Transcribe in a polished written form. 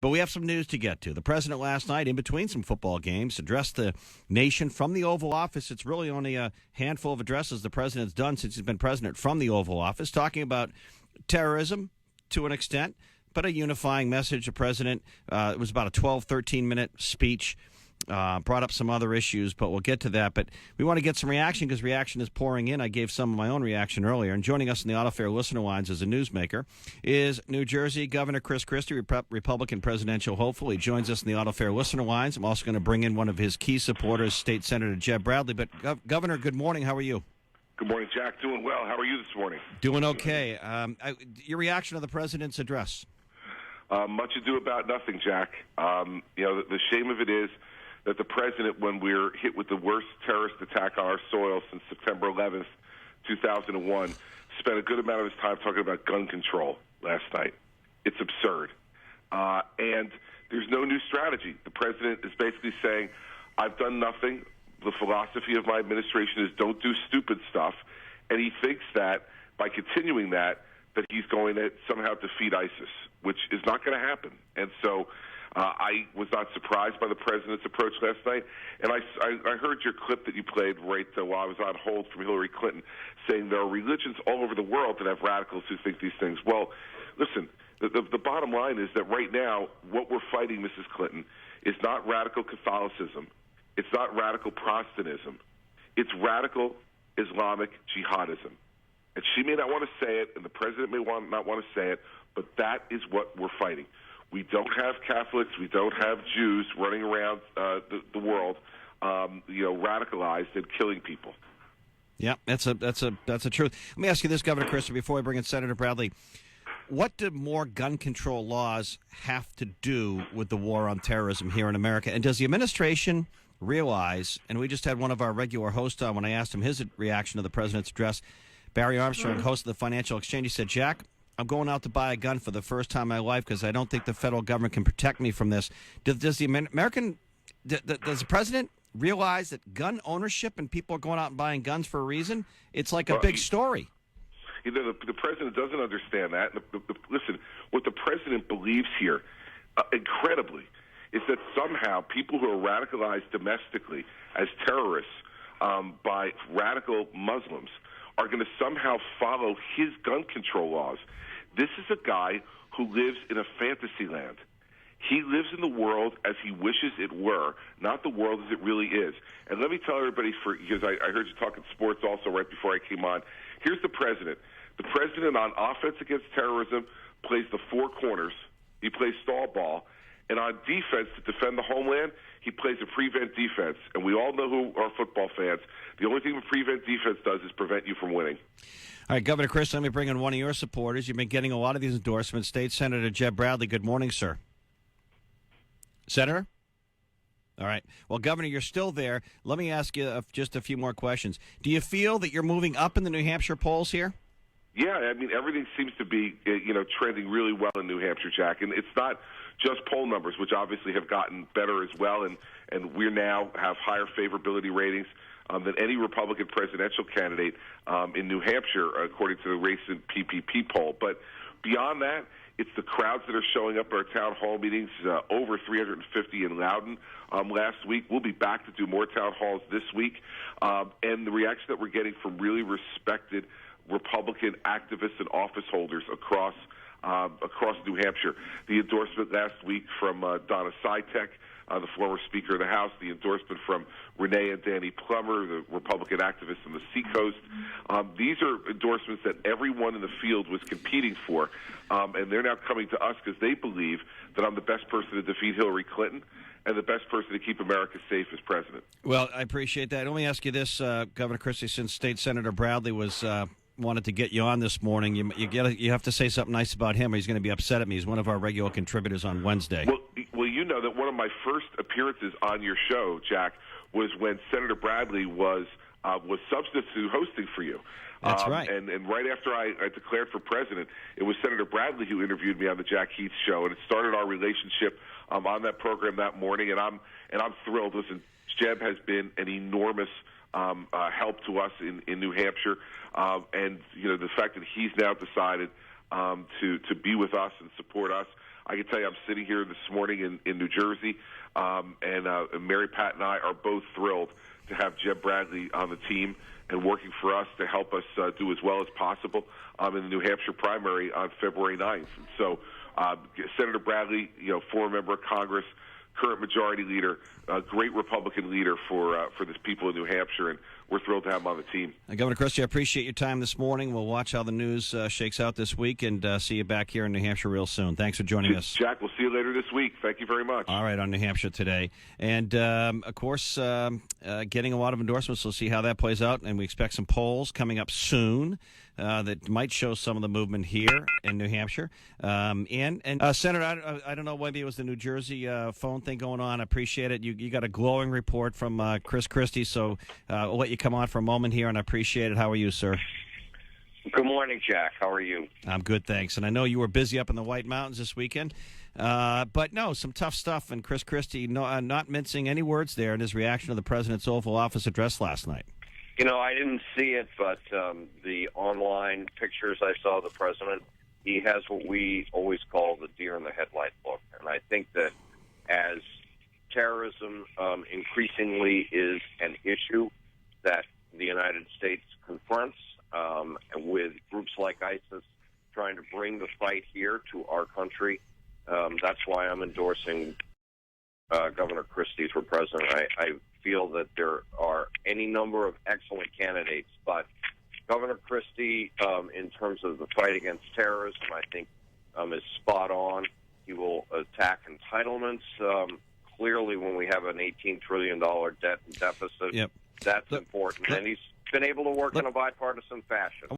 But we have some news to get to. The president last night, in between some football games, addressed the nation from the Oval Office. It's really only a handful of addresses the president's done since he's been president from the Oval Office, talking about terrorism to an extent, but a unifying message. The president, it was about a 12, 13-minute speech. Brought up some other issues, but we'll get to that. But we want to get some reaction because reaction is pouring in. I gave some of my own reaction earlier. And joining us in the Auto Fair listener lines as a newsmaker is New Jersey Governor Christie, Republican presidential hopeful. He joins us in the Auto Fair listener lines. I'm also going to bring in one of his key supporters, State Senator Jeb Bradley. But Governor, good morning. How are you? Good morning, Jack. Doing well. How are you this morning? Doing okay. Your reaction to the president's address? Much ado about nothing, Jack. The shame of it is that the president, when we're hit with the worst terrorist attack on our soil since September 11th, 2001, spent a good amount of his time talking about gun control last night. It's absurd. And there's no new strategy. The president is basically saying, I've done nothing. The philosophy of my administration is don't do stupid stuff. And he thinks that by continuing that he's going to somehow defeat ISIS, which is not going to happen. And so I was not surprised by the president's approach last night. And I heard your clip that you played right while I was on hold from Hillary Clinton saying there are religions all over the world that have radicals who think these things. Well, listen, the bottom line is that right now what we're fighting, Mrs. Clinton, is not radical Catholicism. It's not radical Protestantism. It's radical Islamic jihadism. And she may not want to say it, and the president may not want to say it, but that is what we're fighting. We don't have Catholics, we don't have Jews running around the world, radicalized and killing people. Yeah, that's a truth. Let me ask you this, Governor Christie, before I bring in Senator Bradley. What do more gun control laws have to do with the war on terrorism here in America? And does the administration realize, and we just had one of our regular hosts on when I asked him his reaction to the president's address, Barry Armstrong, host of the Financial Exchange, he said, Jack, I'm going out to buy a gun for the first time in my life because I don't think the federal government can protect me from this. Does the president realize that gun ownership and people are going out and buying guns for a reason? It's like a big story. The president doesn't understand that. Listen, what the president believes here, incredibly, is that somehow people who are radicalized domestically as terrorists by radical Muslims are going to somehow follow his gun control laws. This is a guy who lives in a fantasy land. He lives in the world as he wishes it were, not the world as it really is. And let me tell everybody, because I heard you talking sports also right before I came on, here's the president. The president on offense against terrorism plays the four corners. He plays stall ball. And on defense, to defend the homeland, he plays a prevent defense. And we all know who are football fans. The only thing the prevent defense does is prevent you from winning. All right, Governor Christie, let me bring in one of your supporters. You've been getting a lot of these endorsements. State Senator Jeb Bradley, good morning, sir. Senator? All right. Well, Governor, you're still there. Let me ask you just a few more questions. Do you feel that you're moving up in the New Hampshire polls here? Yeah, I mean, everything seems to be, trending really well in New Hampshire, Jack. And it's not just poll numbers, which obviously have gotten better as well. And we now have higher favorability ratings than any Republican presidential candidate in New Hampshire, according to the recent PPP poll. But beyond that, it's the crowds that are showing up at our town hall meetings, over 350 in Loudoun last week. We'll be back to do more town halls this week. And the reaction that we're getting from really respected Republican activists and office holders across New Hampshire. The endorsement last week from Donna Sitek, the former Speaker of the House, the endorsement from Renee and Danny Plummer, the Republican activists on the Seacoast. These are endorsements that everyone in the field was competing for, and they're now coming to us because they believe that I'm the best person to defeat Hillary Clinton and the best person to keep America safe as president. Well, I appreciate that. Let me ask you this, Governor Christie, since State Senator Bradley wanted to get you on this morning. You have to say something nice about him, or he's going to be upset at me. He's one of our regular contributors on Wednesday. Well, you know that one of my first appearances on your show, Jack, was when Senator Bradley was substitute hosting for you. That's right. And right after I declared for president, it was Senator Bradley who interviewed me on the Jack Heath show, and it started our relationship on that program that morning. And I'm thrilled. Listen, Jeb has been an enormous help to us in New Hampshire, and the fact that he's now decided to be with us and support us, I can tell you I'm sitting here this morning in New Jersey, and Mary Pat and I are both thrilled to have Jeb Bradley on the team and working for us to help us do as well as possible in the New Hampshire primary on February 9th. And so Senator Bradley, former member of Congress, current majority leader, a great Republican leader for this people in New Hampshire, and we're thrilled to have him on the team. Governor Christie, I appreciate your time this morning. We'll watch how the news shakes out this week and see you back here in New Hampshire real soon. Thanks for joining us. Jack, we'll see you later this week. Thank you very much. All right, on New Hampshire Today. And, of course, getting a lot of endorsements. We'll see how that plays out, and we expect some polls coming up soon that might show some of the movement here in New Hampshire. Senator, I don't know, maybe it was the New Jersey phone thing going on. I appreciate it. You got a glowing report from Chris Christie, so I'll let you come on for a moment here, and I appreciate it. How are you, sir? Good morning, Jack. How are you? I'm good, thanks. And I know you were busy up in the White Mountains this weekend. But no, some tough stuff. And Chris Christie not mincing any words there in his reaction to the president's Oval Office address last night. I didn't see it, but the online pictures I saw of the president, he has what we always call the deer in the headlight look. And I think that as terrorism increasingly is an issue that the United States confronts, with groups like ISIS trying to bring the fight here to our country, that's why I'm endorsing Governor Christie for president. I feel that there are any number of excellent candidates, but Governor Christie, in terms of the fight against terrorism, I think is spot on. He will attack entitlements. Clearly, when we have an $18 trillion debt and deficit, Yep. that's important. And he's been able to work in a bipartisan fashion.